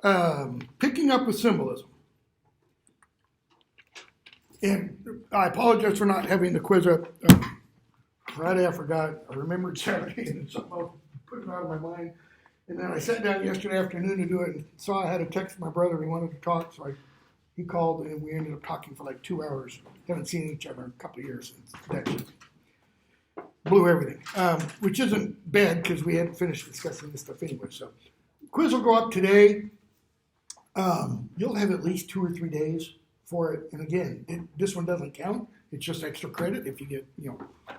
Picking up with symbolism. And I apologize for not having the quiz up Friday. I forgot. I remembered Saturday, and somehow put it out of my mind. And then I sat down yesterday afternoon to do it, and saw I had a text from my brother. He wanted to talk, so he called, and we ended up talking for like 2 hours. Haven't seen each other in a couple of years since Diction. Blew everything, which isn't bad because we hadn't finished discussing this stuff anyway. So, quiz will go up today. You'll have at least 2 or 3 days for it. And again, this one doesn't count. It's just extra credit if you get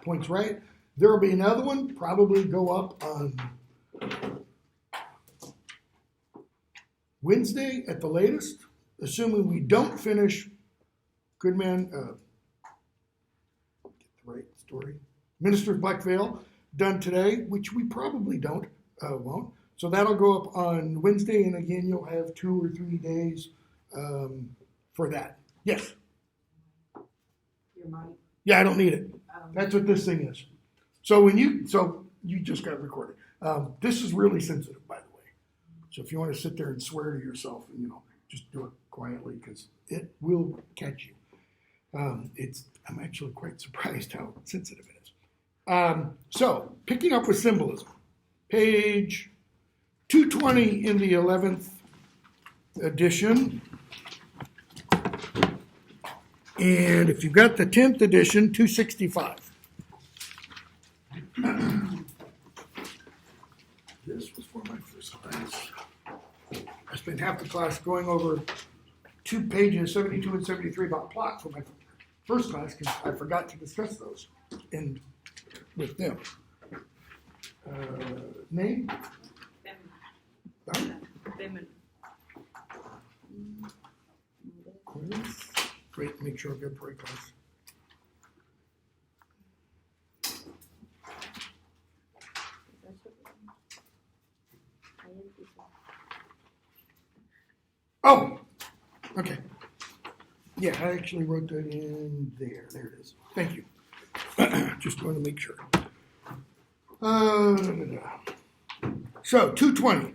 points right. There will be another one, probably go up on Wednesday at the latest, assuming we don't finish Goodman, get the right story, Minister's Black Veil, done today, which we probably won't. So that'll go up on Wednesday, and again, you'll have 2 or 3 days for that. Yes? Your mic? Yeah, I don't need it. That's what this thing is. So you just got recorded. This is really sensitive, by the way. So if you want to sit there and swear to yourself, just do it quietly because it will catch you. I'm actually quite surprised how sensitive it is. So picking up with symbolism, page 220 in the 11th edition. And if you've got the 10th edition, 265. This was for my first class. I spent half the class going over 2 pages, 72 and 73, about plot for my first class because I forgot to discuss those with them. Name? Feminist. Quiz. Great, make sure I get the right class. Oh, okay. Yeah, I actually wrote that in there. There it is. Thank you. Just want to make sure. So, 220.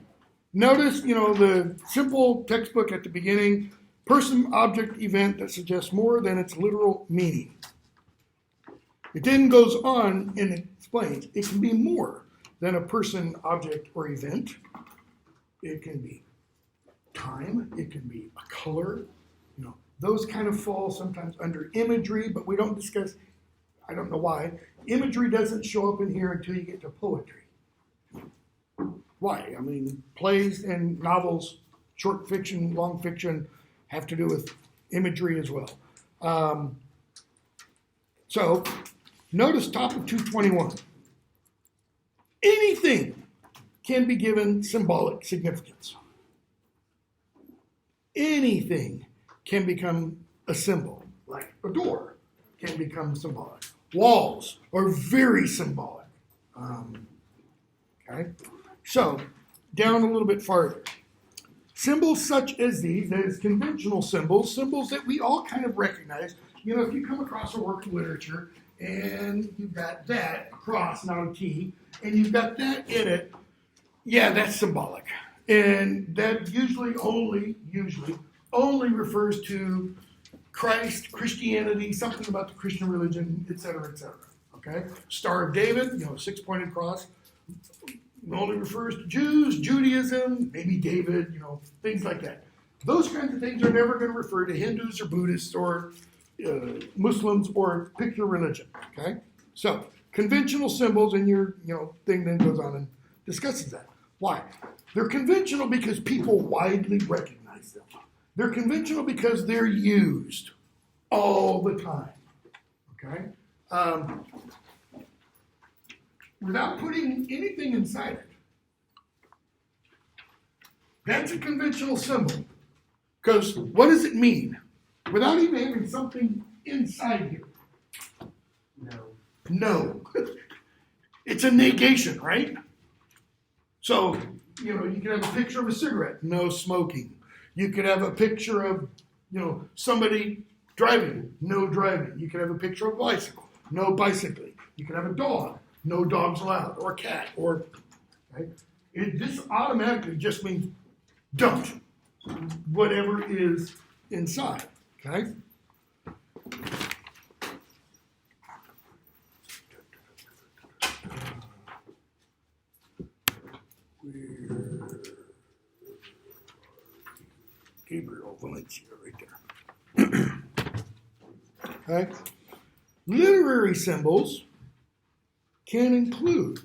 Notice, the simple textbook at the beginning, person, object, event that suggests more than its literal meaning. It then goes on and explains it can be more than a person, object, or event. It can be time. It can be a color. Those kind of fall sometimes under imagery, but we don't discuss, I don't know why. Imagery doesn't show up in here until you get to poetry. Why? I mean, plays and novels, short fiction, long fiction, have to do with imagery as well. So, notice top of 221. Anything can be given symbolic significance. Anything can become a symbol, like a door can become symbolic. Walls are very symbolic. Okay, so down a little bit farther. Symbols such as these, that is conventional symbols, symbols that we all kind of recognize. If you come across a work of literature and you've got that, a cross, not a T, and you've got that in it, yeah, that's symbolic. And that usually only refers to Christ, Christianity, something about the Christian religion, etc., etc. Okay? Star of David, 6-pointed cross, only refers to Jews, Judaism, maybe David, things like that. Those kinds of things are never going to refer to Hindus or Buddhists or Muslims or pick your religion. Okay? So, conventional symbols, and your thing then goes on and discusses that. Why? They're conventional because people widely recognize them. They're conventional because they're used all the time. Okay? Without putting anything inside it. That's a conventional symbol. Because what does it mean? Without even having something inside here. No. It's a negation, right? So, you could have a picture of a cigarette, no smoking. You could have a picture of, somebody driving, no driving. You could have a picture of a bicycle, no bicycling. You could have a dog, no dogs allowed, or a cat, or, right? This automatically just means don't. whatever is inside. Okay? Gabriel Valencia right there. Okay? Literary symbols can include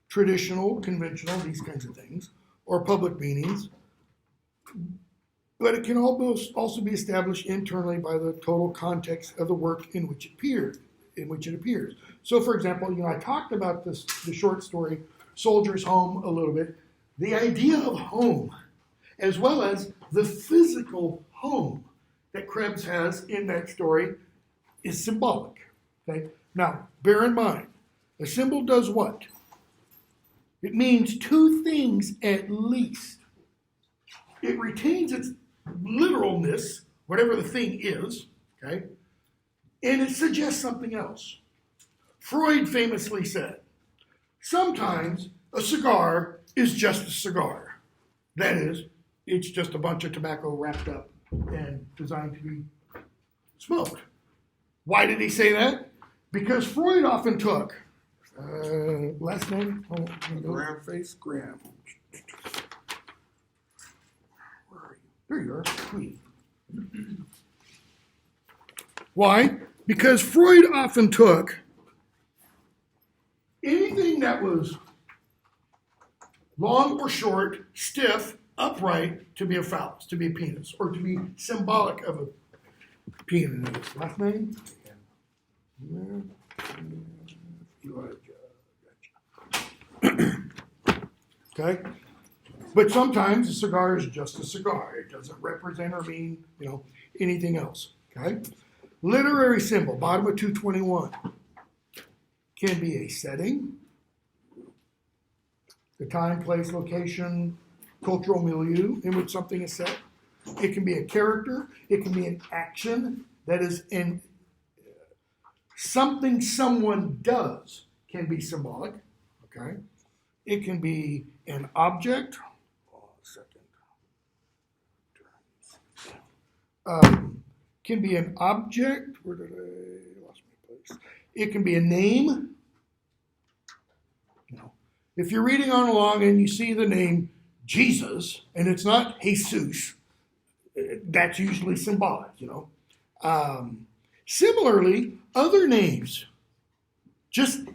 traditional, conventional, these kinds of things, or public meanings, but it can also be established internally by the total context of the work in which it appears. So, for example, I talked about the short story Soldier's Home a little bit. The idea of home, as well as the physical home that Krebs has in that story, is symbolic. Okay? Now, bear in mind, a symbol does what? It means two things at least. It retains its literalness, whatever the thing is, okay? And it suggests something else. Freud famously said, sometimes a cigar is just a cigar. That is, it's just a bunch of tobacco wrapped up and designed to be smoked. Why did he say that? Because Freud often took, last name? Graham. Where are you? There you are. Please. Why? Because Freud often took anything that was long or short, stiff, upright, to be a phallus, to be a penis, or to be symbolic of a penis. Last name? Okay? But sometimes a cigar is just a cigar. It doesn't represent or mean, anything else. Okay? Literary symbol, bottom of 221, can be a setting, the time, place, location, cultural milieu in which something is set. It can be a character. It can be an action that is in something someone does can be symbolic. Okay? It can be an object. Can be an object. Where did I lost my place? It can be a name. If you're reading on along and you see the name Jesus and it's not Jesus, that's usually symbolic. Similarly, other names, just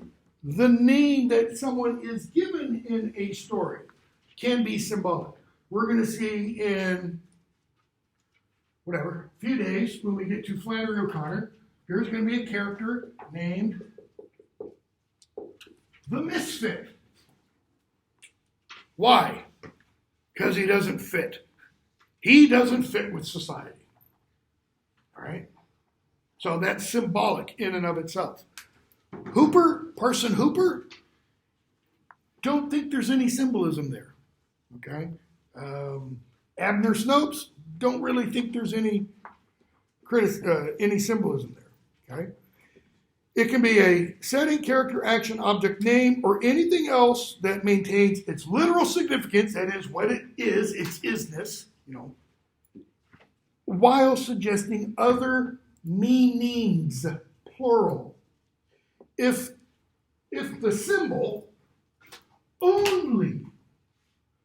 the name that someone is given in a story, can be symbolic. We're going to see in a few days when we get to Flannery O'Connor, there's going to be a character named the Misfit. Why? Because he doesn't fit. He doesn't fit with society. All right? So that's symbolic in and of itself. Parson Hooper, don't think there's any symbolism there. Okay? Abner Snopes, don't really think there's any symbolism there. Okay? It can be a setting, character, action, object, name, or anything else that maintains its literal significance, that is what it is, its isness, while suggesting other meanings, plural. If the symbol only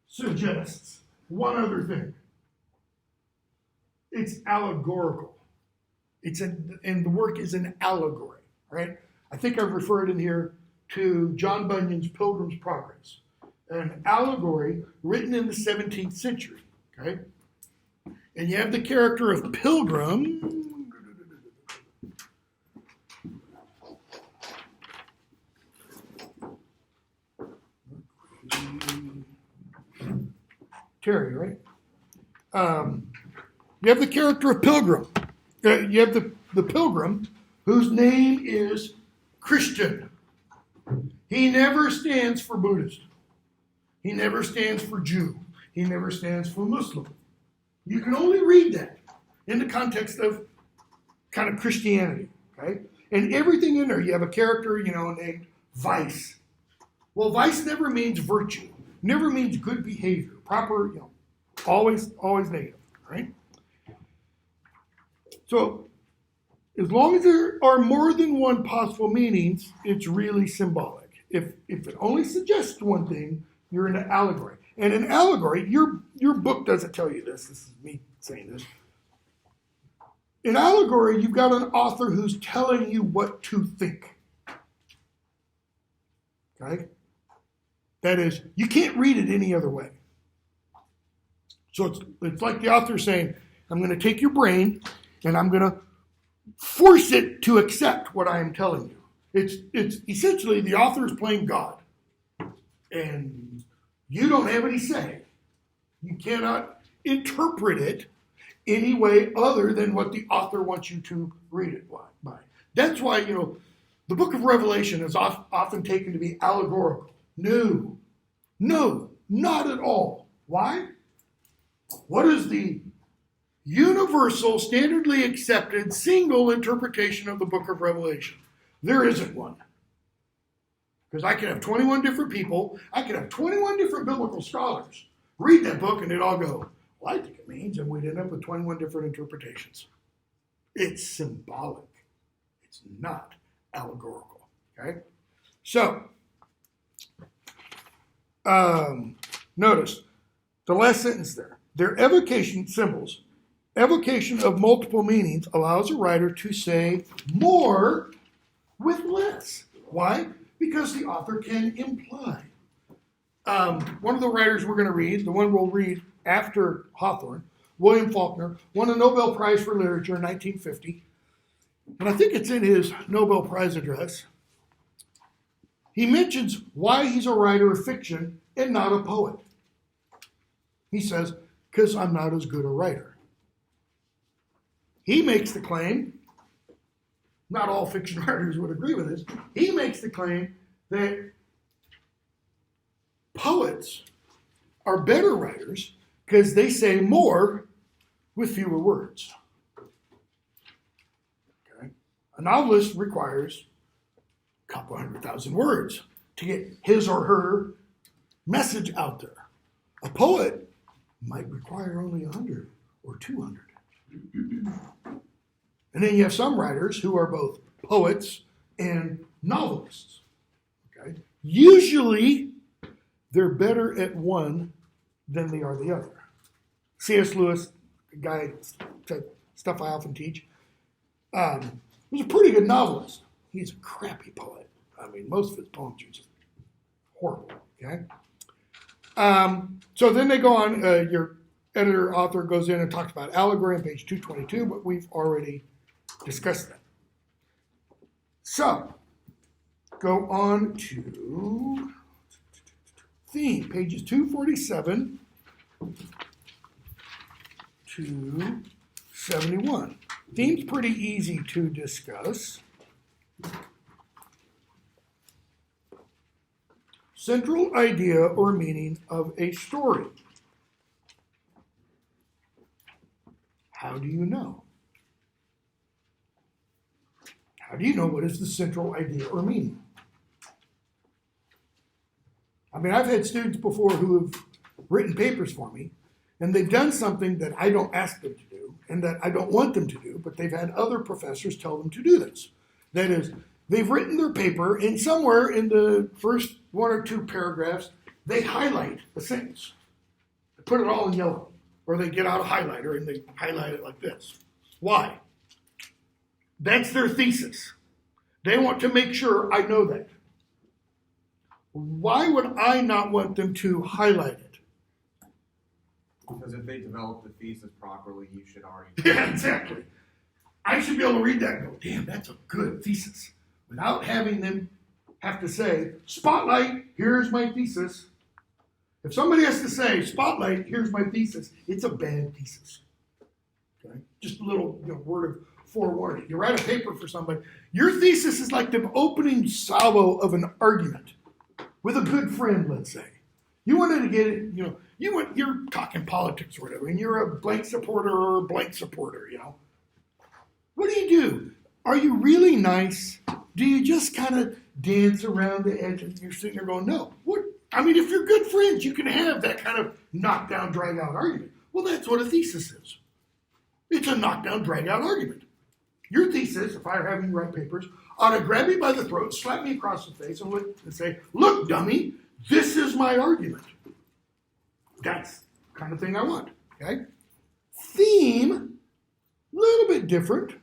suggests one other thing, it's allegorical. And the work is an allegory. Right? I think I've referred in here to John Bunyan's Pilgrim's Progress, an allegory written in the 17th century. Okay? And you have the character of Pilgrim. Terry, right? You have the character of Pilgrim. You have the Pilgrim, whose name is Christian. He never stands for Buddhist. He never stands for Jew. He never stands for Muslim. You can only read that in the context of kind of Christianity, okay? And everything in there, you have a character, named Vice. Well, vice never means virtue, never means good behavior, proper, Always negative, right? So as long as there are more than one possible meanings, it's really symbolic. If it only suggests one thing, you're in an allegory. And an allegory, your book doesn't tell you this. This is me saying this. In allegory, you've got an author who's telling you what to think. Okay? That is, you can't read it any other way. So it's like the author saying, I'm going to take your brain and I'm going to force it to accept what I am telling you. It's essentially the author is playing God. And you don't have any say. You cannot interpret it any way other than what the author wants you to read it by. That's why, the book of Revelation is often taken to be allegorical. No, not at all. Why? What is the universal, standardly accepted, single interpretation of the book of Revelation? There isn't one. Because I can have 21 different people, I can have 21 different biblical scholars read that book and they'd all go, well, I think it means, and we'd end up with 21 different interpretations. It's symbolic. It's not allegorical. Okay? So, notice the last sentence there. Their evocation symbols, evocation of multiple meanings allows a writer to say more with less. Why? Because the author can imply. One of the writers we're going to read, the one we'll read after Hawthorne, William Faulkner, won a Nobel Prize for Literature in 1950. And I think it's in his Nobel Prize address. He mentions why he's a writer of fiction and not a poet. He says, because I'm not as good a writer. He makes the claim, not all fiction writers would agree with this, he makes the claim that poets are better writers because they say more with fewer words. Okay? A novelist requires a couple 100,000 words to get his or her message out there. A poet might require only 100 or 200. And then you have some writers who are both poets and novelists. Okay? Usually, they're better at one than they are the other. C.S. Lewis, a guy, stuff I often teach, was a pretty good novelist. He's a crappy poet. I mean, most of his poems are just horrible. Okay. So then they go on. Your editor author goes in and talks about allegory on page 222, but we've already discussed that. So go on to theme, pages 247 to 71. Theme's pretty easy to discuss. Central idea or meaning of a story. How do you know? How do you know what is the central idea or meaning? I mean, I've had students before who have written papers for me, and they've done something that I don't ask them to do, and that I don't want them to do, but they've had other professors tell them to do this. That is, they've written their paper, and somewhere in the first one or two paragraphs, they highlight a sentence. They put it all in yellow, or they get out a highlighter and they highlight it like this. Why? That's their thesis. They want to make sure I know that. Why would I not want them to highlight it? Because if they develop the thesis properly, you should already... Yeah, exactly. I should be able to read that and go, damn, that's a good thesis. Without having them have to say, spotlight, here's my thesis. If somebody has to say, spotlight, here's my thesis, it's a bad thesis. Okay? Just a little word of forewarning. You write a paper for somebody, your thesis is like the opening salvo of an argument with a good friend, let's say. You wanted to get it, you're talking politics or whatever, and you're a blank supporter or a blank supporter, What do? Are you really nice? Do you just kind of dance around the edge and you're sitting there going, no. What? I mean, if you're good friends, you can have that kind of knockdown, drag out argument. Well, that's what a thesis is. It's a knockdown, drag-out argument. Your thesis, if I were having you write papers, ought to grab me by the throat, slap me across the face, and say, look, dummy, this is my argument. That's the kind of thing I want, okay? Theme, a little bit different.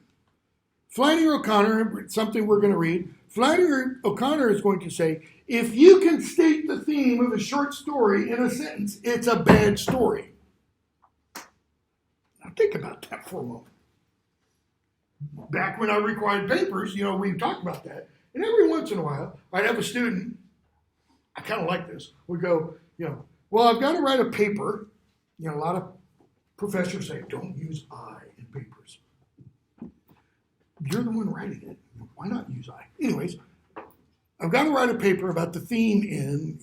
Flannery O'Connor, something we're going to read. Flannery O'Connor is going to say, if you can state the theme of a short story in a sentence, it's a bad story. Now think about that for a moment. Back when I required papers, we talked about that. And every once in a while, I'd have a student, I kind of like this, would go, well, I've got to write a paper. A lot of professors say, don't use I in papers. You're the one writing it. Why not use I? Anyways, I've got to write a paper about the theme in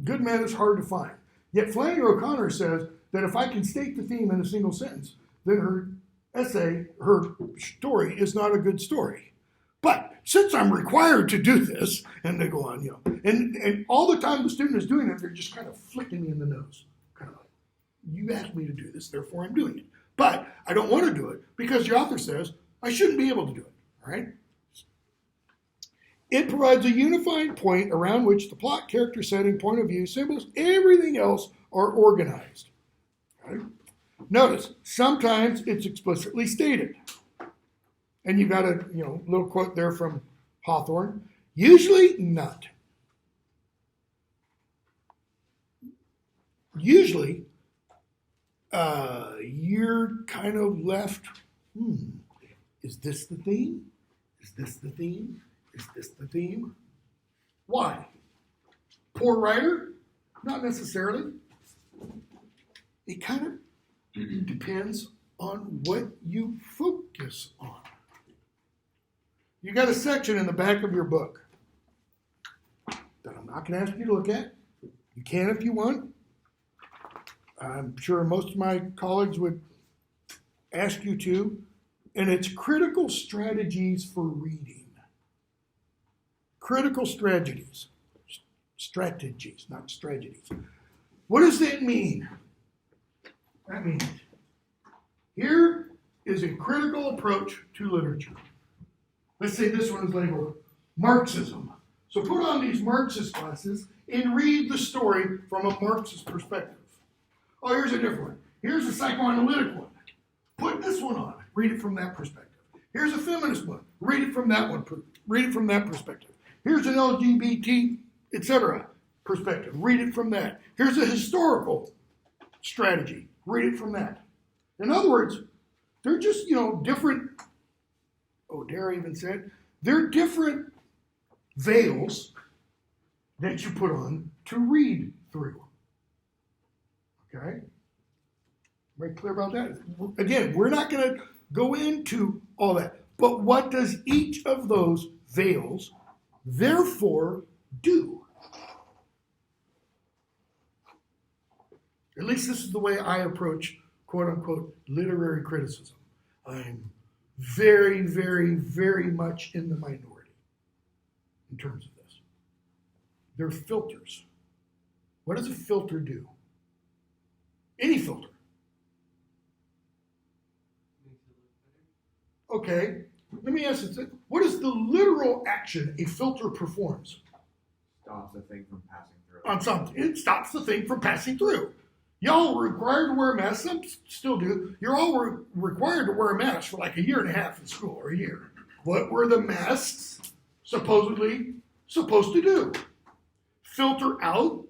Good Man is Hard to Find. Yet Flannery O'Connor says that if I can state the theme in a single sentence, then her story is not a good story. But since I'm required to do this, and they go on, and all the time the student is doing it, they're just kind of flicking me in the nose. Kind of like, you asked me to do this, therefore I'm doing it. But I don't want to do it because the author says I shouldn't be able to do it, all right? It provides a unifying point around which the plot, character, setting, point of view, symbols, everything else are organized. Okay? Notice, sometimes it's explicitly stated. And you got a little quote there from Hawthorne. Usually not. Usually, you're kind of left, is this the theme? Is this the theme? Is this the theme? Why? Poor writer? Not necessarily. It kind of depends on what you focus on. You got a section in the back of your book that I'm not going to ask you to look at. You can if you want. I'm sure most of my colleagues would ask you to. And it's critical strategies for reading. Critical strategies. Strategies, not strategies. What does that mean? That means here is a critical approach to literature. Let's say this one is labeled Marxism. So put on these Marxist glasses and read the story from a Marxist perspective. Oh, here's a different one. Here's a psychoanalytic one. Put this one on. Read it from that perspective. Here's a feminist one. Read it from that one. Read it from that perspective. Here's an LGBT, etc. perspective. Read it from that. Here's a historical strategy. Read it from that. In other words, they're just, different. Dare even said, they're different veils that you put on to read through. Okay? Very clear about that? Again, we're not going to go into all that. But what does each of those veils therefore do? At least this is the way I approach, quote unquote, literary criticism. I'm very, very, very much in the minority in terms of this. They're filters. What does a filter do? Any filter. Okay, let me ask this. What is the literal action a filter performs? Stops a thing from passing through. On something. It stops the thing from passing through. Y'all were required to wear a mask. Some still do. You're all required to wear a mask for like a year and a half in school, or a year. What were the masks supposedly supposed to do? Filter out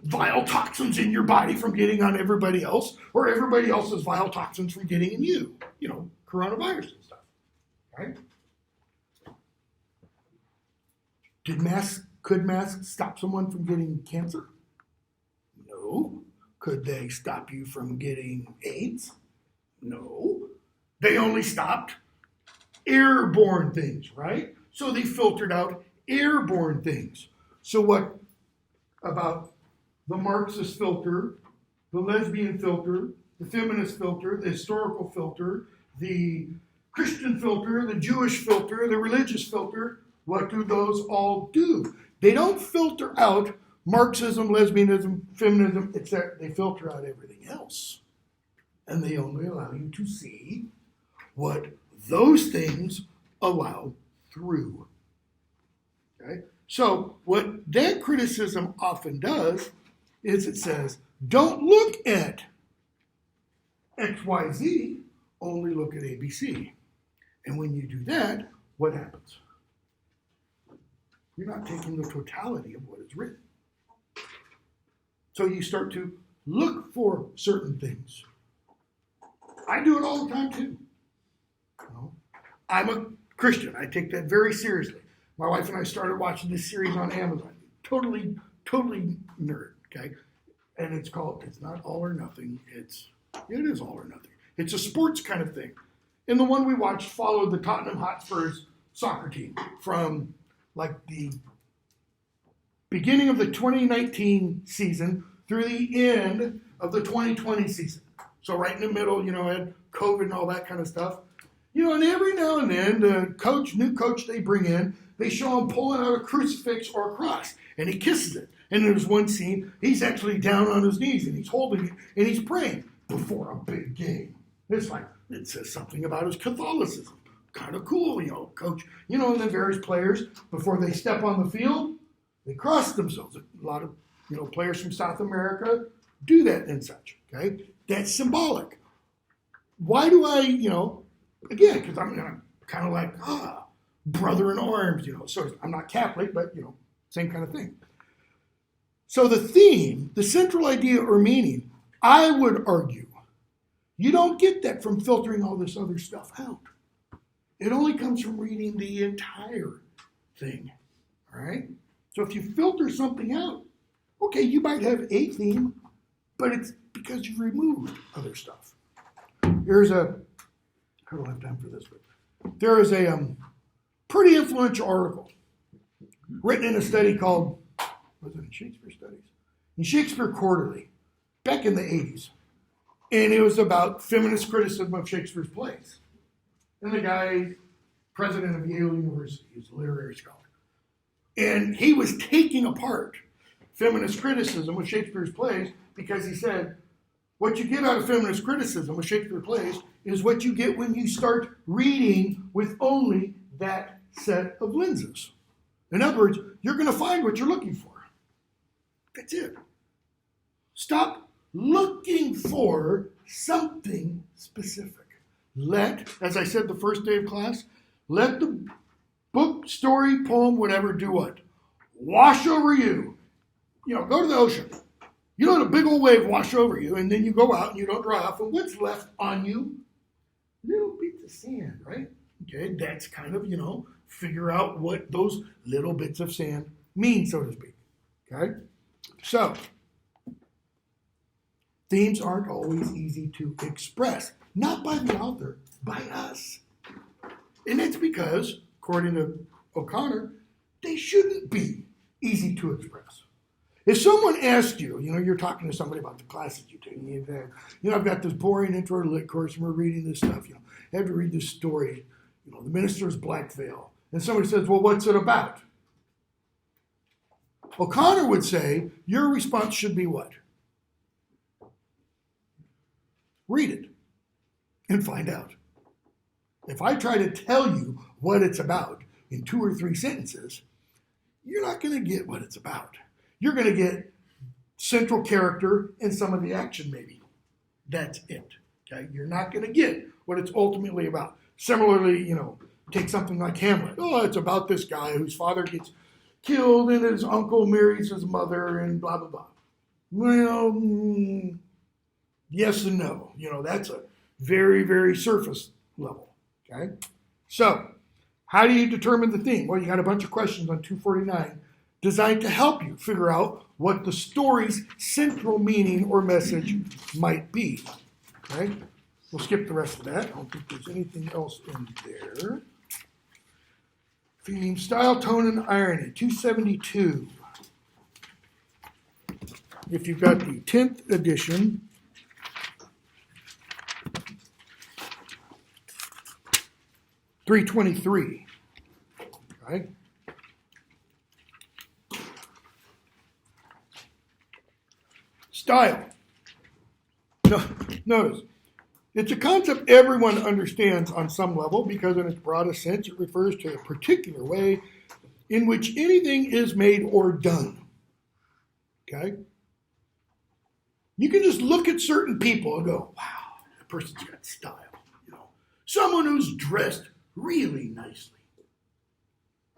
vile toxins in your body from getting on everybody else, or everybody else's vile toxins from getting in you. Coronavirus and stuff. Right? Could masks stop someone from getting cancer? No. Could they stop you from getting AIDS? No. They only stopped airborne things, right? So they filtered out airborne things. So what about the Marxist filter, the lesbian filter, the feminist filter, the historical filter, the Christian filter, the Jewish filter, the religious filter? What do those all do? They don't filter out Marxism, lesbianism, feminism, etc. They filter out everything else. And they only allow you to see what those things allow through. Okay? So what that criticism often does is it says, don't look at XYZ, only look at ABC. And when you do that, what happens? You're not taking the totality of what is written. So you start to look for certain things. I do it all the time too. You know, I'm a Christian. I take that very seriously. My wife and I started watching this series on Amazon. Totally nerd, okay? And it's not all or nothing. It is all or nothing. It's a sports kind of thing. And the one we watched followed the Tottenham Hotspur's soccer team from like the beginning of the 2019 season through the end of the 2020 season. So right in the middle, had COVID and all that kind of stuff. And every now and then, the new coach they bring in, they show him pulling out a crucifix or a cross, and he kisses it. And there's one scene, he's actually down on his knees, and he's holding it, and he's praying before a big game. It's like, it says something about his Catholicism. Kind of cool, coach. And the various players, before they step on the field, they cross themselves. A lot of, players from South America do that and such, okay? That's symbolic. Why do I, again, because I'm kind of like, brother in arms, So I'm not Catholic, but, same kind of thing. So the theme, the central idea or meaning, I would argue, you don't get that from filtering all this other stuff out. It only comes from reading the entire thing, all right? So if you filter something out, okay, you might have a theme, but it's because you've removed other stuff. I don't have time for this, but there is a pretty influential article written in a study called, was it in Shakespeare Studies? In Shakespeare Quarterly, back in the 80s. And it was about feminist criticism of Shakespeare's plays. And the guy, president of Yale University, he was a literary scholar. And he was taking apart feminist criticism of Shakespeare's plays because he said, what you get out of feminist criticism of Shakespeare's plays is what you get when you start reading with only that set of lenses. In other words, you're going to find what you're looking for. That's it. Stop looking for something specific. As I said the first day of class, let the book, story, poem, whatever, do what? Wash over you. Go to the ocean. You let a big old wave wash over you, and then you go out and you don't dry off, and what's left on you? Little bits of sand, right? Okay, that's kind of, figure out what those little bits of sand mean, so to speak. Okay? So, themes aren't always easy to express. Not by the author, by us. And that's because, according to O'Connor, they shouldn't be easy to express. If someone asked you, you're talking to somebody about the classes you take, and you say, I've got this boring intro to lit course, and we're reading this stuff, I have to read this story, the minister's black veil. And somebody says, well, what's it about? O'Connor would say, your response should be what? Read it and find out. If I try to tell you what it's about in 2 or 3 sentences, you're not going to get what it's about. You're going to get central character and some of the action maybe. That's it. Okay? You're not going to get what it's ultimately about. Similarly, take something like Hamlet. Oh, it's about this guy whose father gets killed and his uncle marries his mother and blah, blah, blah. Well, yes and no. That's a very, very surface level. Okay? So, how do you determine the theme? Well, you got a bunch of questions on 249 designed to help you figure out what the story's central meaning or message might be. Okay? We'll skip the rest of that. I don't think there's anything else in there. Theme, style, tone, and irony, 272. If you've got the 10th edition, $323. Okay. Style. No, notice, it's a concept everyone understands on some level because in its broadest sense it refers to a particular way in which anything is made or done. Okay? You can just look at certain people and go, wow, that person's got style. Someone who's dressed really nicely.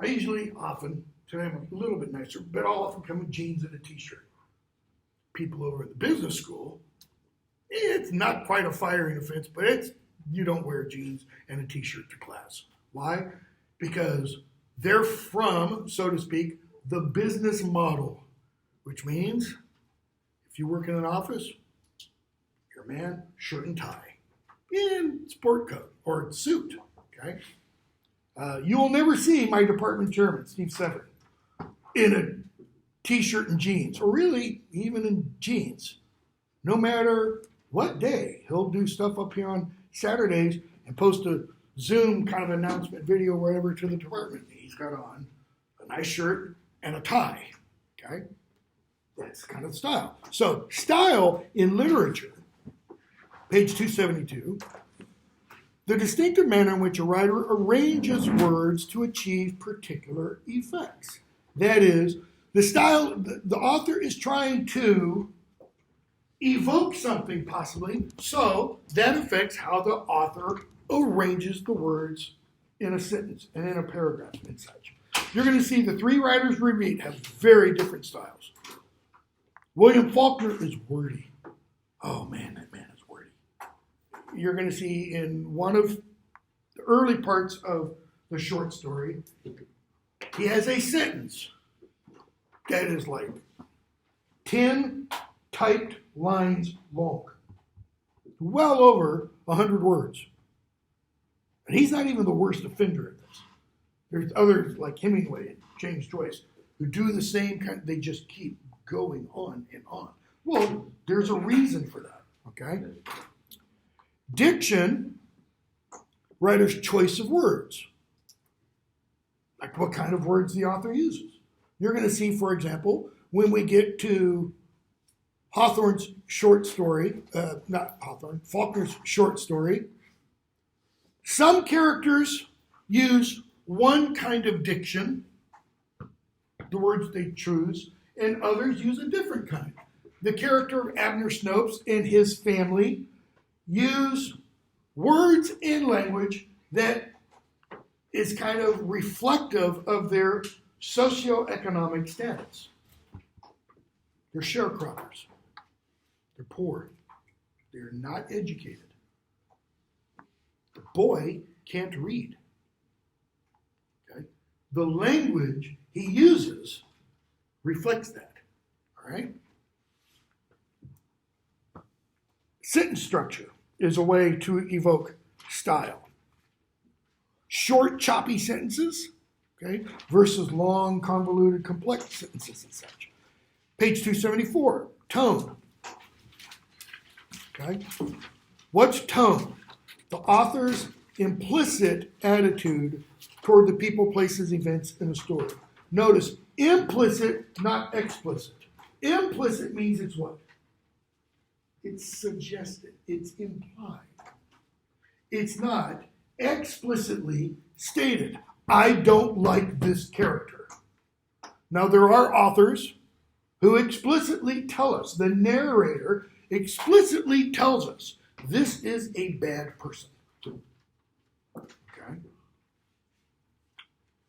I usually, often, today I'm a little bit nicer, but I'll often come with jeans and a t-shirt. People over at the business school, it's not quite a firing offense, but you don't wear jeans and a t-shirt to class. Why? Because they're from, so to speak, the business model, which means if you work in an office, you're a man, shirt and tie, and sport coat or suit, okay? You will never see my department chairman, Steve Sever, in a t-shirt and jeans, or really even in jeans. No matter what day, he'll do stuff up here on Saturdays and post a Zoom kind of announcement video or whatever to the department. He's got on a nice shirt and a tie, okay? That's kind of style. So style in literature, page 272, the distinctive manner in which a writer arranges words to achieve particular effects. That is, the style, the author is trying to evoke something possibly, so that affects how the author arranges the words in a sentence and in a paragraph and such. You're going to see the three writers we read have very different styles. William Faulkner is wordy. Oh man, that man is wordy. You're going to see in one of the early parts of the short story, he has a sentence that is like 10 typed lines long. Well over 100 words. And he's not even the worst offender at this. There's others like Hemingway and James Joyce who do the same kind, they just keep going on and on. Well, there's a reason for that, okay? Diction, writer's choice of words. Like what kind of words the author uses. You're going to see, for example, when we get to Hawthorne's short story, Faulkner's short story, some characters use one kind of diction, the words they choose, and others use a different kind. The character of Abner Snopes and his family use words and language that is kind of reflective of their socioeconomic status. They're sharecroppers. They're poor. They're not educated. The boy can't read. Okay? The language he uses reflects that. All right? Sentence structure is a way to evoke style. Short, choppy sentences, okay, versus long, convoluted, complex sentences and such. Page 274, tone. Okay? What's tone? The author's implicit attitude toward the people, places, events in a story. Notice, implicit, not explicit. Implicit means it's what? It's suggested. It's implied. It's not explicitly stated. I don't like this character. Now, there are authors who explicitly tell us, the narrator explicitly tells us, this is a bad person. Okay?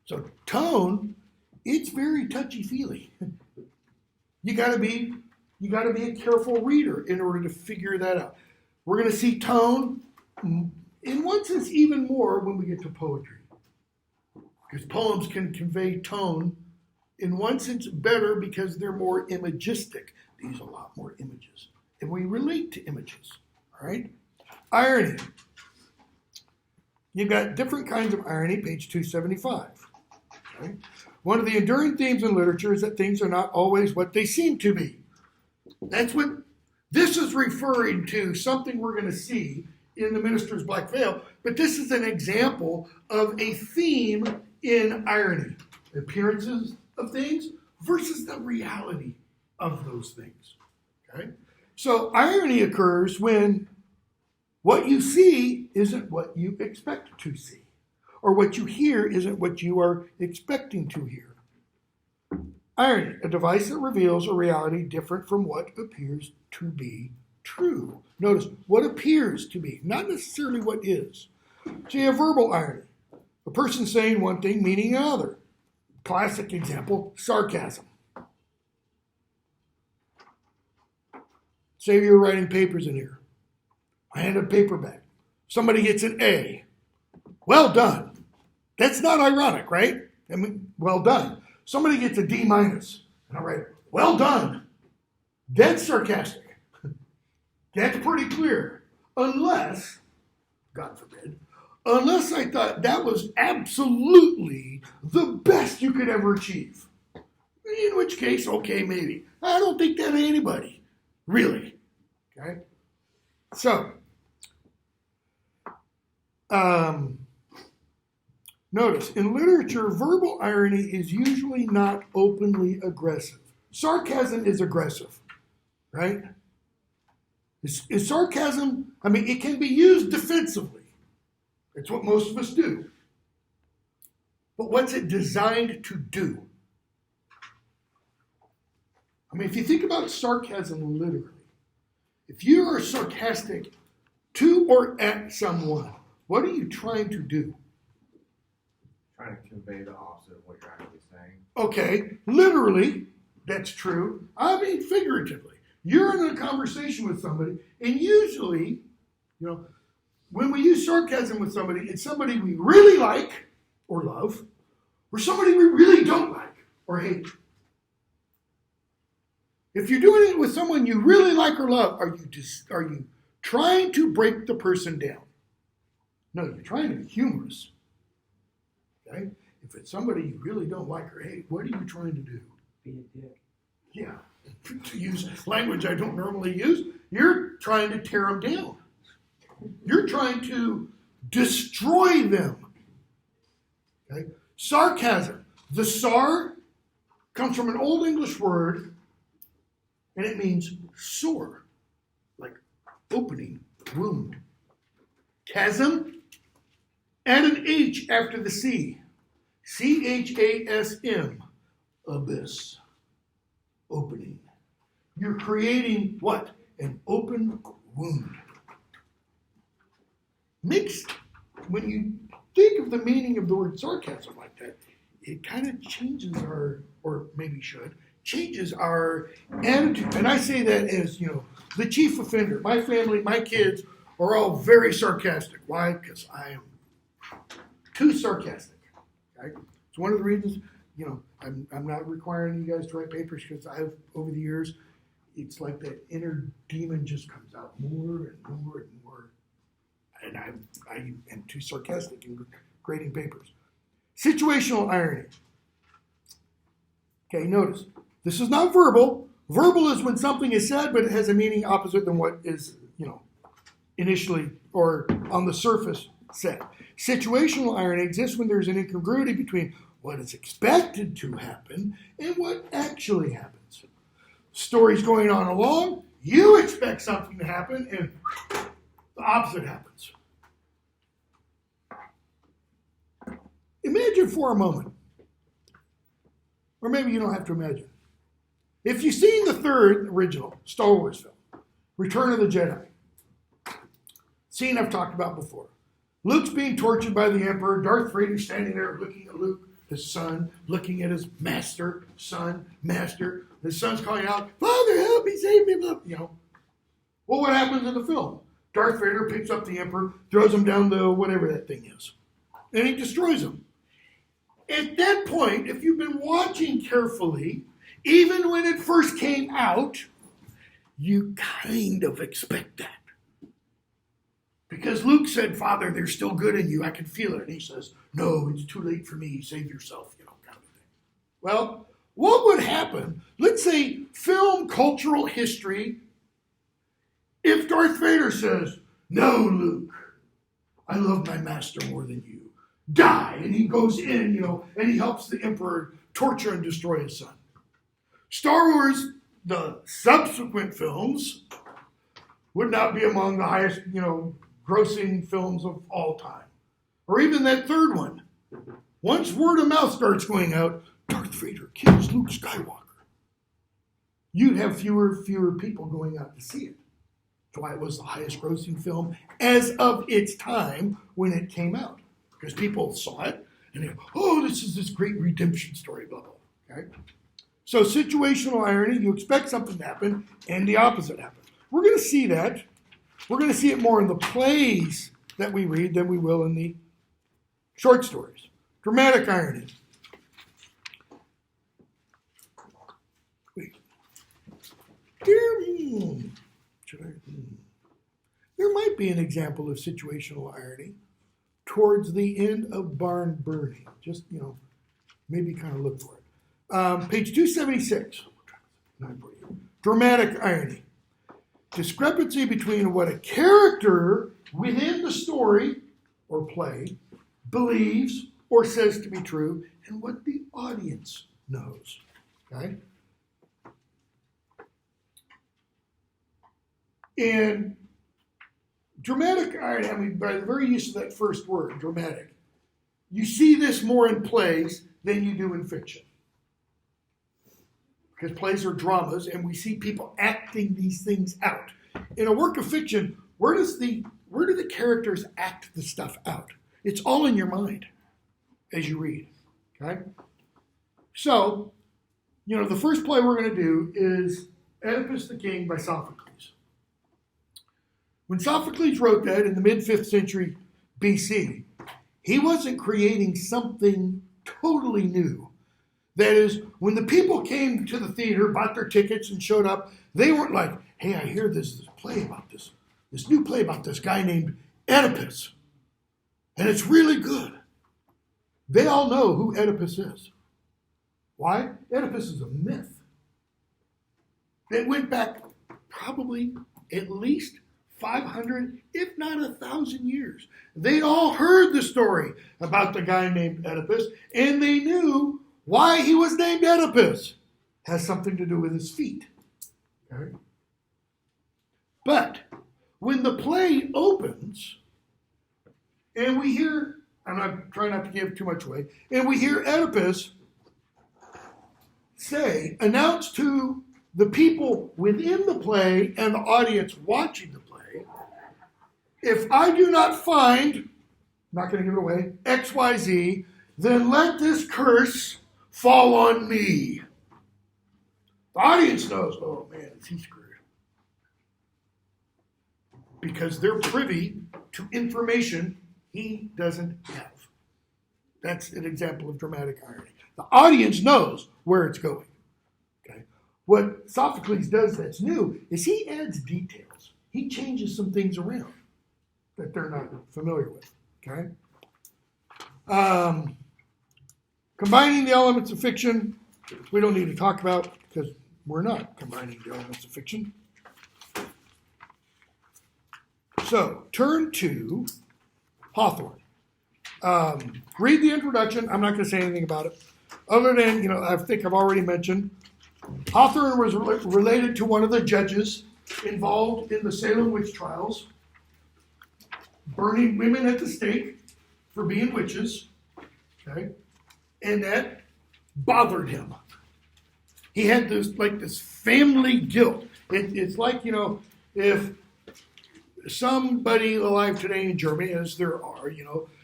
So, tone, it's very touchy-feely. You gotta be a careful reader in order to figure that out. We're going to see tone, in one sense, even more when we get to poetry. Because poems can convey tone, in one sense, better because they're more imagistic. They use a lot more images. And we relate to images. All right? Irony. You've got different kinds of irony, page 275. Okay? One of the enduring themes in literature is that things are not always what they seem to be. That's what this is referring to, something we're going to see in The Minister's Black Veil, but this is an example of a theme in irony. Appearances of things versus the reality of those things. Okay? So irony occurs when what you see isn't what you expect to see, or what you hear isn't what you are expecting to hear. Irony, a device that reveals a reality different from what appears to be true. Notice, what appears to be, not necessarily what is. So you have verbal irony, a person saying one thing meaning another. Classic example, sarcasm. Say you're writing papers in here. I hand a paper back. Somebody gets an A. Well done. That's not ironic, right? I mean, well done. Somebody gets a D minus. And I write, well done. That's sarcastic. That's pretty clear. Unless, God forbid, unless I thought that was absolutely the best you could ever achieve. In which case, okay, maybe. I don't think that of anybody. Really. Okay? So, notice, in literature, verbal irony is usually not openly aggressive. Sarcasm is aggressive, right? Is sarcasm, I mean, it can be used defensively. It's what most of us do. But what's it designed to do? I mean, if you think about sarcasm literally, if you are sarcastic to or at someone, what are you trying to do? Trying to convey the opposite of what you're actually saying. Okay, literally, that's true. I mean, figuratively. You're in a conversation with somebody, and usually, when we use sarcasm with somebody, it's somebody we really like or love, or somebody we really don't like or hate. If you're doing it with someone you really like or love, are you trying to break the person down? No, you're trying to be humorous. Okay? If it's somebody you really don't like or hate, what are you trying to do? Be a dick. Yeah. To use language I don't normally use, you're trying to tear them down. You're trying to destroy them. Okay? Sarcasm. The sar comes from an Old English word, and it means sore, like opening, wound. Chasm, add an H after the C. C-H-A-S-M, abyss, opening. You're creating what? An open wound. Mixed, when you think of the meaning of the word sarcasm like that, it kind of changes or maybe should, changes our attitude. And I say that as, the chief offender. My family, my kids are all very sarcastic. Why? Because I am too sarcastic. Okay? It's one of the reasons, I'm not requiring you guys to write papers because I've, over the years, it's like that inner demon just comes out more and more and more. And I am too sarcastic in grading papers. Situational irony. Okay, notice, this is not verbal. Verbal is when something is said, but it has a meaning opposite than what is, initially or on the surface said. Situational irony exists when there's an incongruity between what is expected to happen and what actually happens. Story's going on along, you expect something to happen, and the opposite happens. Imagine for a moment, or maybe you don't have to imagine. If you've seen the third original Star Wars film, Return of the Jedi, scene I've talked about before. Luke's being tortured by the Emperor. Darth Vader standing there looking at Luke, his son, looking at his master, son, master. His son's calling out, Father, help me, save me. Well, what happens in the film? Darth Vader picks up the Emperor, throws him down the whatever that thing is, and he destroys him. At that point, if you've been watching carefully, even when it first came out, you kind of expect that. Because Luke said, Father, there's still good in you. I can feel it. And he says, no, it's too late for me. Save yourself, kind of thing. Well, what would happen, let's say film cultural history, if Darth Vader says, no, Luke, I love my master more than you. Die. And he goes in, and he helps the Emperor torture and destroy his son. Star Wars, the subsequent films, would not be among the highest, grossing films of all time. Or even that third one. Once word of mouth starts going out, Darth Vader kills Luke Skywalker. You'd have fewer people going out to see it. That's why it was the highest grossing film as of its time when it came out. Because people saw it and they go, oh, this is this great redemption story, blah, blah. Okay? So situational irony, you expect something to happen and the opposite happens. We're going to see that. We're going to see it more in the plays that we read than we will in the short stories. Dramatic irony. Wait. There might be an example of situational irony towards the end of Barn Burning. Just, maybe kind of look for it. Page 276. Dramatic irony. Discrepancy between what a character within the story or play believes or says to be true and what the audience knows. Okay? In dramatic irony, by the very use of that first word, dramatic, you see this more in plays than you do in fiction. Because plays are dramas, and we see people acting these things out. In a work of fiction, where do the characters act the stuff out? It's all in your mind as you read. Okay? So, the first play we're going to do is Oedipus the King by Sophocles. When Sophocles wrote that in the mid-5th century BC, he wasn't creating something totally new. That is, when the people came to the theater, bought their tickets, and showed up, they weren't like, hey, I hear this play about this new play about this guy named Oedipus. And it's really good. They all know who Oedipus is. Why? Oedipus is a myth. It went back probably at least 500, if not 1,000 years. They'd all heard the story about the guy named Oedipus, and they knew why he was named Oedipus. Has something to do with his feet. Okay? But when the play opens, and we hear, and I'm trying not to give too much away, and we hear Oedipus announce to the people within the play and the audience watching the play, if I do not find, I'm not going to give it away, XYZ, then let this curse fall on me. The audience knows, oh man, is he screwed? Because they're privy to information he doesn't have. That's an example of dramatic irony. The audience knows where it's going. Okay? What Sophocles does that's new is he adds details. He changes some things around that they're not familiar with. Okay? Combining the elements of fiction, we don't need to talk about because we're not combining the elements of fiction. So, turn to Hawthorne. Read the introduction. I'm not going to say anything about it. Other than, I think I've already mentioned, Hawthorne was related to one of the judges involved in the Salem witch trials, burning women at the stake for being witches. Okay? And that bothered him. He had this family guilt. It's like, if somebody alive today in Germany, as there are,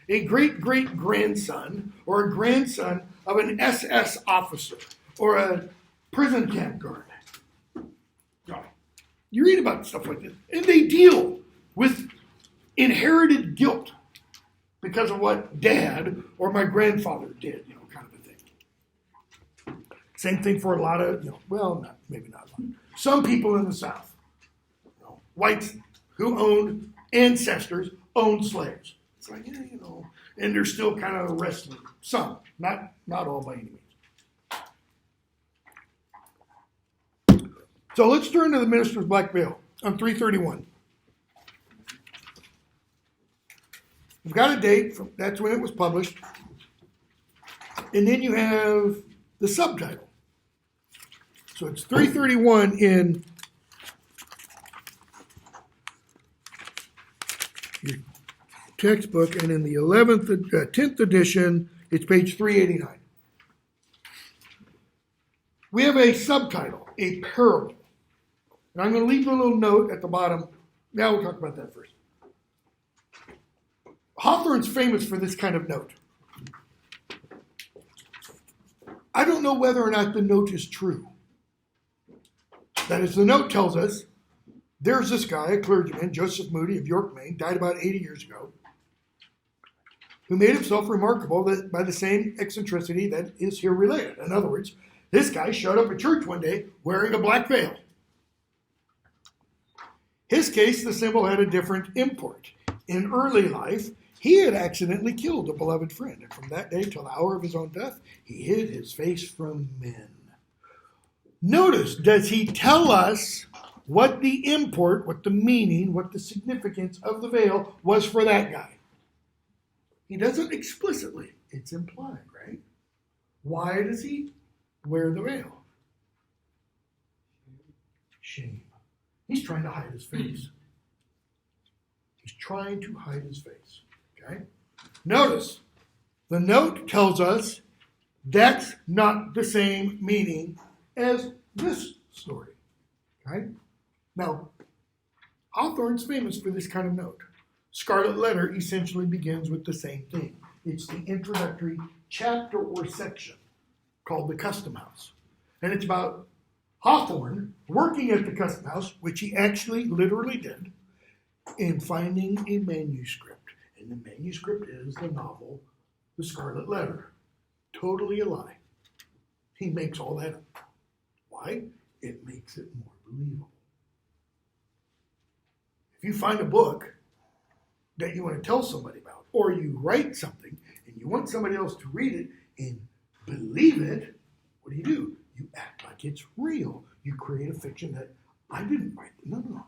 a great-great-grandson or a grandson of an SS officer or a prison camp guard. You read about stuff like this, and they deal with inherited guilt because of what dad or my grandfather did, kind of a thing. Same thing for a lot of, maybe not a lot. Some people in the South, whites who owned ancestors owned slaves. It's like, and they're still kind of wrestling. Some, not all by any means. So let's turn to the Minister's Black Veil on 331. We've got a date, that's when it was published. And then you have the subtitle. So it's 331 in your textbook, and in the 10th edition, it's page 389. We have a subtitle, a parable. And I'm going to leave a little note at the bottom. Now we'll talk about that first. Hawthorne's famous for this kind of note. I don't know whether or not the note is true. That is, the note tells us there's this guy, a clergyman, Joseph Moody of York, Maine, died about 80 years ago, who made himself remarkable by the same eccentricity that is here related. In other words, this guy showed up at church one day wearing a black veil. His case, the symbol had a different import. In early life, he had accidentally killed a beloved friend, and from that day till the hour of his own death, he hid his face from men. Notice, does he tell us what the import, what the meaning, what the significance of the veil was for that guy? He doesn't explicitly. It's implied, right? Why does he wear the veil? Shame. He's trying to hide his face. He's trying to hide his face. Okay? Notice, the note tells us that's not the same meaning as this story. Okay? Now, Hawthorne's famous for this kind of note. Scarlet Letter essentially begins with the same thing. It's the introductory chapter or section called the Custom House. And it's about Hawthorne working at the Custom House, which he actually literally did, in finding a manuscript. And the manuscript is the novel, The Scarlet Letter. Totally a lie. He makes all that up. Why? It makes it more believable. If you find a book that you want to tell somebody about, or you write something and you want somebody else to read it and believe it, what do? You act like it's real. You create a fiction that I didn't write. No.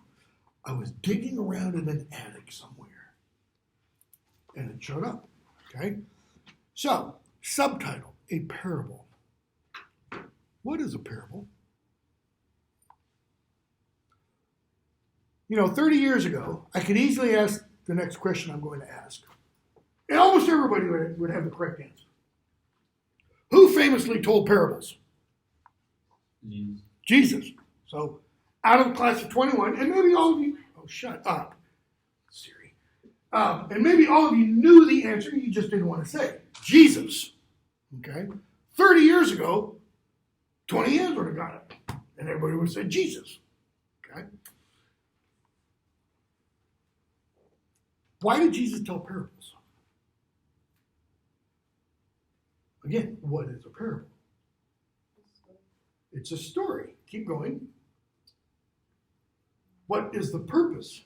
I was digging around in an attic somewhere. And it showed up. Okay? So, subtitle, a parable. What is a parable? 30 years ago, I could easily ask the next question I'm going to ask. And almost everybody would have the correct answer. Who famously told parables? Jesus. So, out of the class of 21, and maybe all of you, shut up, Siri. And maybe all of you knew the answer, you just didn't want to say it. Jesus. Okay? 30 years ago, 20 hands would have got it. And everybody would have said Jesus. Okay? Why did Jesus tell parables? Again, what is a parable? It's a story. Keep going. What is the purpose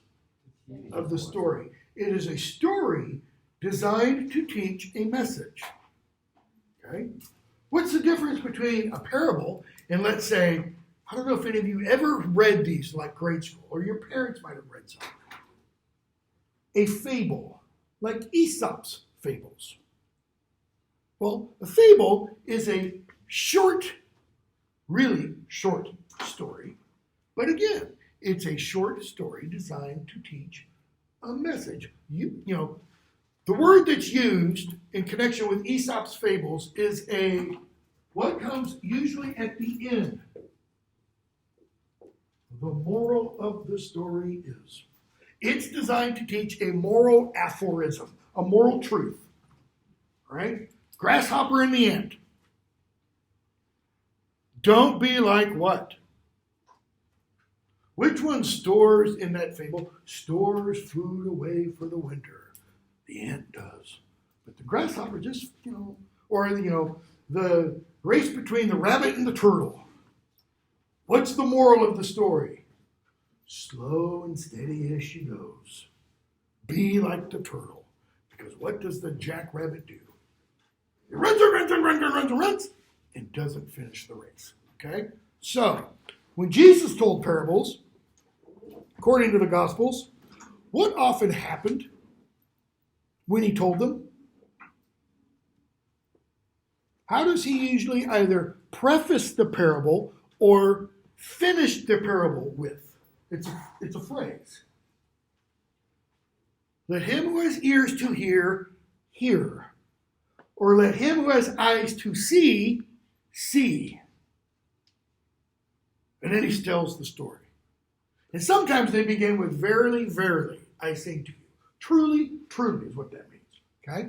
of the story? It is a story designed to teach a message. Okay? What's the difference between a parable and, let's say, I don't know if any of you ever read these like grade school, or your parents might have read some. A fable, like Aesop's fables. Well, a fable is a short, really short story, but again, it's a short story designed to teach a message. You know, the word that's used in connection with Aesop's fables is what comes usually at the end. The moral of the story is. It's designed to teach a moral aphorism, a moral truth. Right? Grasshopper in the end. Don't be like what? Which one stores in that fable? Stores food away for the winter. The ant does. But the grasshopper just, the race between the rabbit and the turtle. What's the moral of the story? Slow and steady as she goes. Be like the turtle. Because what does the jackrabbit do? He runs, and doesn't finish the race. Okay? So, when Jesus told parables, according to the Gospels, what often happened when he told them? How does he usually either preface the parable or finish the parable with? It's a phrase. Let him who has ears to hear, hear. Or let him who has eyes to see, see. And then he tells the story. And sometimes they begin with verily, verily, I say to you. Truly, truly is what that means. Okay?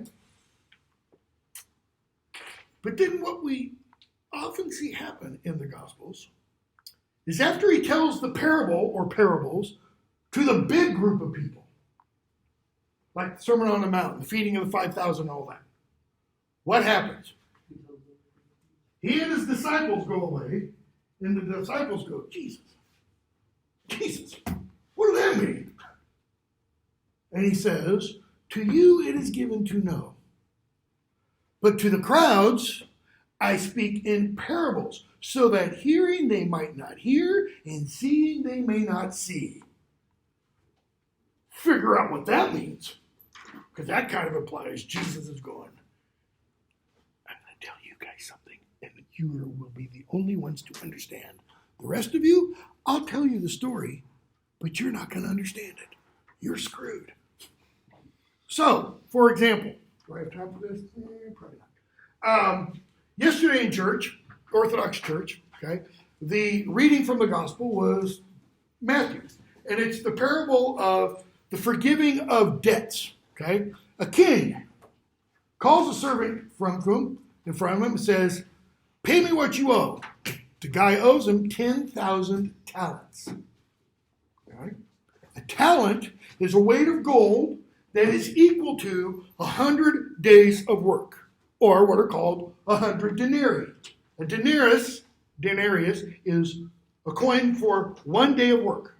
But then what we often see happen in the Gospels is after he tells the parable or parables to the big group of people, like the Sermon on the Mount, the feeding of the 5,000 and all that, what happens? He and his disciples go away, and the disciples go, Jesus, what does that mean? And he says, to you it is given to know. But to the crowds, I speak in parables, so that hearing they might not hear, and seeing they may not see. Figure out what that means. Because that kind of implies Jesus is going, I'm going to tell you guys something, and you will be the only ones to understand. The rest of you, I'll tell you the story, but you're not going to understand it. You're screwed. So, for example, do I have time for this? Probably not. Yesterday in church, Orthodox Church, okay, the reading from the gospel was Matthew. And it's the parable of the forgiving of debts. Okay? A king calls a servant in front of him and says, pay me what you owe. The guy owes him 10,000 talents. Okay? A talent is a weight of gold that is equal to 100 days of work, or what are called 100 denarii. A denarius is a coin for 1 day of work.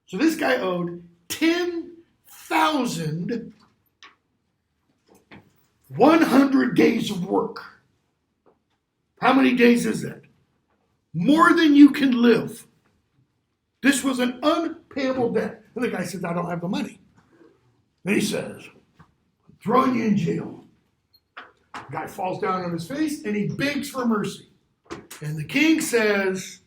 So this guy owed 10,000 100 days of work. How many days is that? More than you can live. This was an unpayable debt. And the guy says, I don't have the money. And he says, I'm throwing you in jail. The guy falls down on his face and he begs for mercy. And the king says,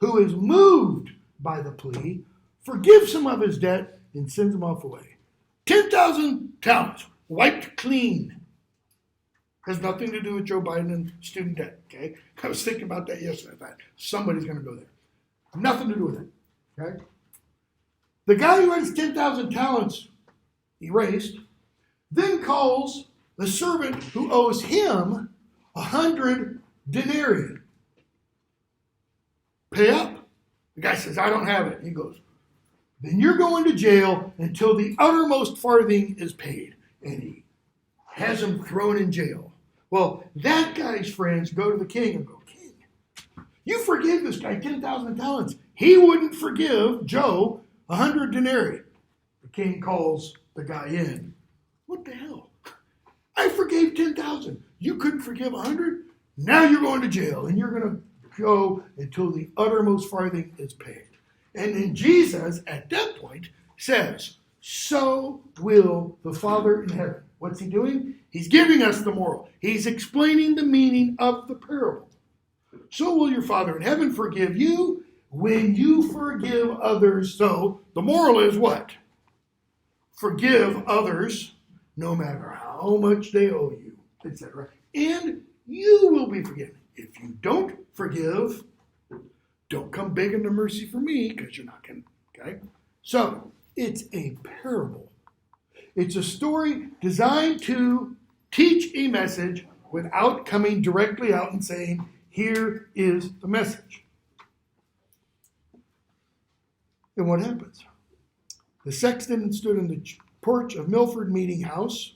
who is moved by the plea, forgives him of his debt and sends him off away. 10,000 talents. Wiped clean. Has nothing to do with Joe Biden and student debt, okay? I was thinking about that yesterday. I thought, somebody's going to go there. Nothing to do with it, okay? The guy who has 10,000 talents erased then calls the servant who owes him 100 denarii. Pay up. The guy says, I don't have it. He goes, then you're going to jail until the uttermost farthing is paid. And he has him thrown in jail. Well, that guy's friends go to the king and go, King, you forgive this guy 10,000 talents. He wouldn't forgive Joe 100 denarii. The king calls the guy in. What the hell? I forgave 10,000. You couldn't forgive 100? Now you're going to jail, and you're going to go until the uttermost farthing is paid. And then Jesus, at that point, says, so will the Father in heaven. What's he doing? He's giving us the moral. He's explaining the meaning of the parable. So will your Father in heaven forgive you when you forgive others. So the moral is what? Forgive others no matter how much they owe you, etc. And you will be forgiven. If you don't forgive, don't come begging for mercy for me, because you're not going to. Okay? So, it's a parable. It's a story designed to teach a message without coming directly out and saying, here is the message. And what happens? The sexton stood in the porch of Milford Meeting House,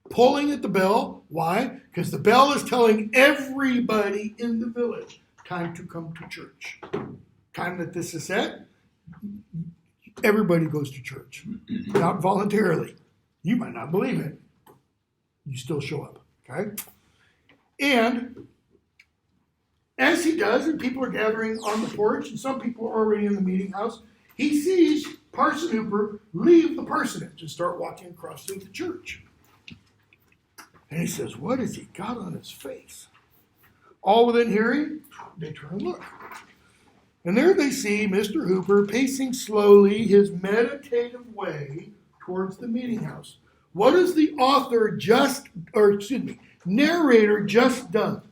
pulling at the bell. Why? Because the bell is telling everybody in the village, time to come to church. Time that this is set, everybody goes to church. Not voluntarily. You might not believe it. You still show up. Okay? And as he does, and people are gathering on the porch, and some people are already in the meeting house, he sees Parson Hooper leave the parsonage and start walking across to the church. And he says, what has he got on his face? All within hearing, they turn and look. And there they see Mr. Hooper pacing slowly his meditative way towards the meeting house. What has the narrator just done?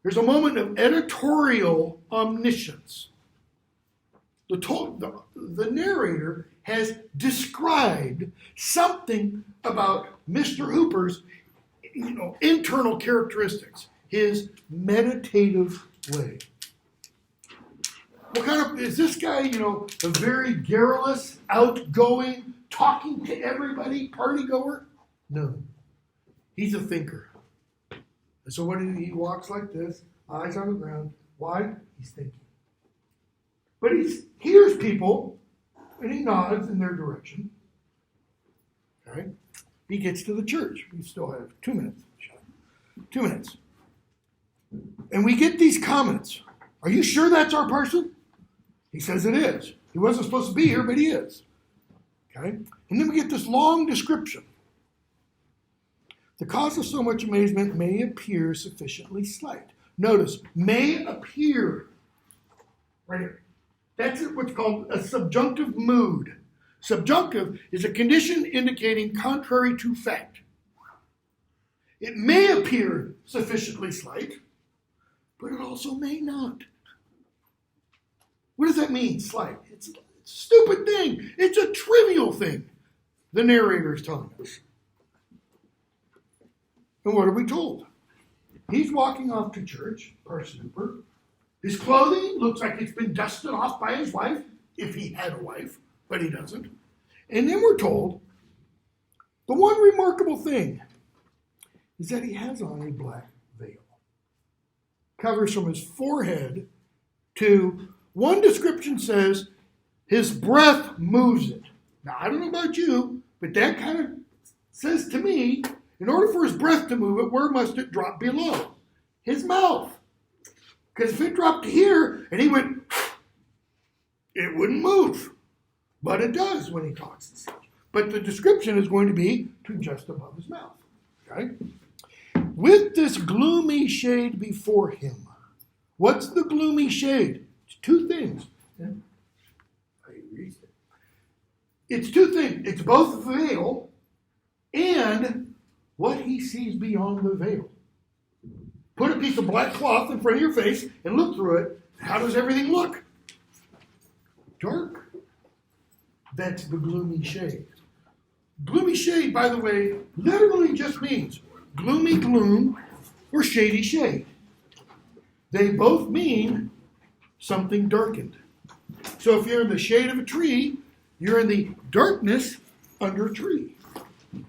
There's a moment of editorial omniscience. The narrator has described something about Mr. Hooper's internal characteristics, his meditative way. What kind of, is this guy, a very garrulous, outgoing, talking to everybody, party goer? No. He's a thinker. And so he walks like this, eyes on the ground. Why? He's thinking. But he hears people, and he nods in their direction. Okay? He gets to the church. We still have 2 minutes. 2 minutes. And we get these comments. Are you sure that's our person? He says it is. He wasn't supposed to be here, but he is. Okay? And then we get this long description. The cause of so much amazement may appear sufficiently slight. Notice, may appear. Right here. That's what's called a subjunctive mood. Subjunctive is a condition indicating contrary to fact. It may appear sufficiently slight, but it also may not. What does that mean, slight? It's a stupid thing. It's a trivial thing, the narrator is telling us. And what are we told? He's walking off to church, Parson Hooper. His clothing looks like it's been dusted off by his wife, if he had a wife, but he doesn't. And then we're told the one remarkable thing is that he has on a black veil. Covers from his forehead to, one description says, his breath moves it. Now, I don't know about you, but that kind of says to me, in order for his breath to move it, where must it drop below? His mouth. Because if it dropped to here and he went, it wouldn't move. But it does when he talks. But the description is going to be to just above his mouth. Okay? With this gloomy shade before him. What's the gloomy shade? It's two things. It's two things. It's both the veil and what he sees beyond the veil. Put a piece of black cloth in front of your face and look through it. How does everything look? Dark. That's the gloomy shade. Gloomy shade, by the way, literally just means gloomy gloom or shady shade. They both mean something darkened. So if you're in the shade of a tree, you're in the darkness under a tree.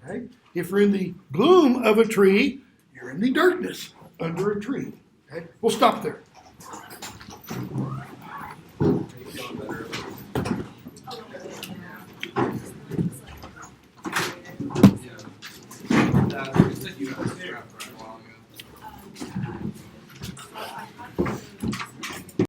Okay? If you're in the gloom of a tree, you're in the darkness under a tree. Okay? We'll stop there.